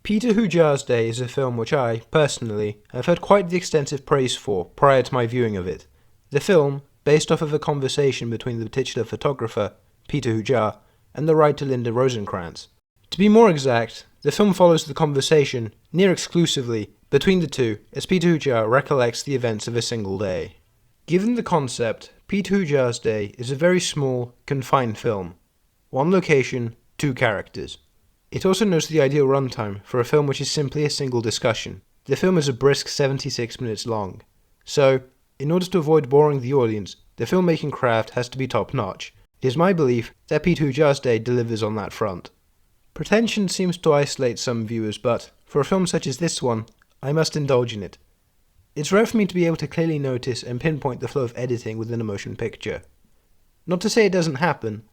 Peter Hujar's Day is a film which I, personally, have heard quite the extensive praise for prior to my viewing of it. The film, based off of a conversation between the titular photographer, Peter Hujar, and the writer Linda Rosenkrantz. To be more exact, the film follows the conversation, near exclusively, between the two as Peter Hujar recollects the events of a single day. Given the concept, Peter Hujar's Day is a very small, confined film. One location, two characters. It also knows the ideal runtime for a film which is simply a single discussion. The film is a brisk 76 minutes long. So, in order to avoid boring the audience, the filmmaking craft has to be top-notch. It is my belief that Peter Hujar's Day delivers on that front. Pretension seems to isolate some viewers, but for a film such as this one, I must indulge in it. It's rare for me to be able to clearly notice and pinpoint the flow of editing within a motion picture. Not to say it doesn't happen,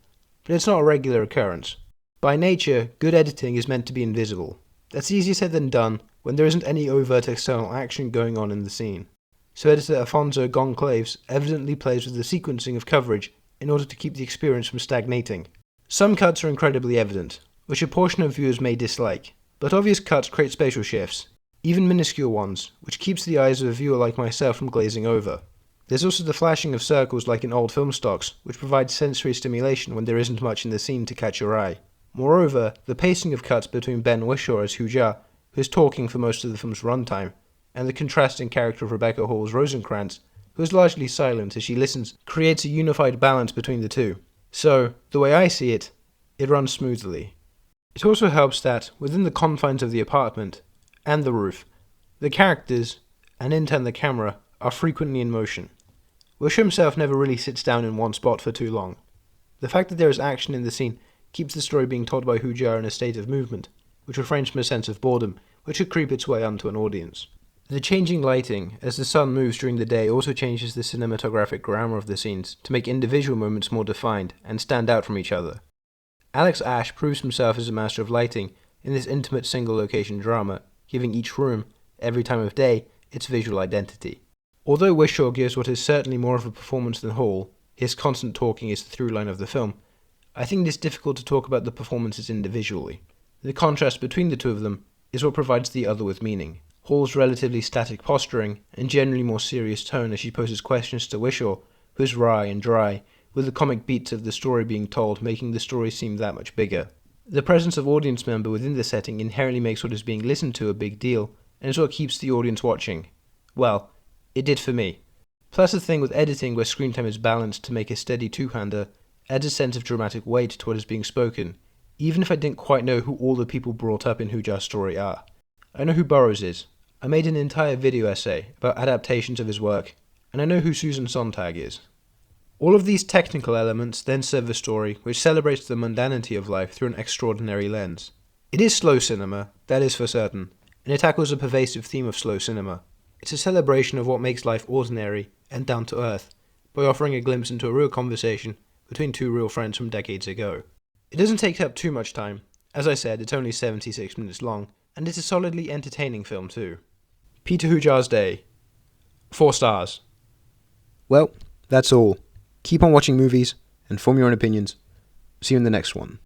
but it's not a regular occurrence. By nature, good editing is meant to be invisible. That's easier said than done when there isn't any overt external action going on in the scene. So editor Afonso Goncalves evidently plays with the sequencing of coverage in order to keep the experience from stagnating. Some cuts are incredibly evident, which a portion of viewers may dislike, but obvious cuts create spatial shifts, even minuscule ones, which keeps the eyes of a viewer like myself from glazing over. There's also the flashing of circles like in old film stocks, which provides sensory stimulation when there isn't much in the scene to catch your eye. Moreover, the pacing of cuts between Ben Whishaw as Hujar, who is talking for most of the film's runtime, and the contrasting character of Rebecca Hall as Rosenkrantz, who is largely silent as she listens, creates a unified balance between the two. So, the way I see it, it runs smoothly. It also helps that, within the confines of the apartment, and the roof, the characters, and in turn the camera, are frequently in motion. Whishaw himself never really sits down in one spot for too long. The fact that there is action in the scene keeps the story being told by Hujar in a state of movement, which refrains from a sense of boredom, which could creep its way onto an audience. The changing lighting, as the sun moves during the day, also changes the cinematographic grammar of the scenes to make individual moments more defined and stand out from each other. Alex Ash proves himself as a master of lighting in this intimate single-location drama, giving each room, every time of day, its visual identity. Although Whishaw gives what is certainly more of a performance than Hall, his constant talking is the through line of the film, I think it is difficult to talk about the performances individually. The contrast between the two of them is what provides the other with meaning. Hall's relatively static posturing and generally more serious tone as she poses questions to Whishaw, who is wry and dry, with the comic beats of the story being told making the story seem that much bigger. The presence of audience member within the setting inherently makes what is being listened to a big deal, and is what keeps the audience watching. Well, it did for me. Plus the thing with editing where screen time is balanced to make a steady two-hander adds a sense of dramatic weight to what is being spoken, even if I didn't quite know who all the people brought up in Hujar's story are. I know who Burroughs is. I made an entire video essay about adaptations of his work, and I know who Susan Sontag is. All of these technical elements then serve a story which celebrates the mundanity of life through an extraordinary lens. It is slow cinema, that is for certain, and it tackles a pervasive theme of slow cinema. It's a celebration of what makes life ordinary and down to earth, by offering a glimpse into a real conversation between two real friends from decades ago. It doesn't take up too much time. As I said, it's only 76 minutes long, and it's a solidly entertaining film too. Peter Hujar's Day. 4 stars. Well, that's all. Keep on watching movies, and form your own opinions. See you in the next one.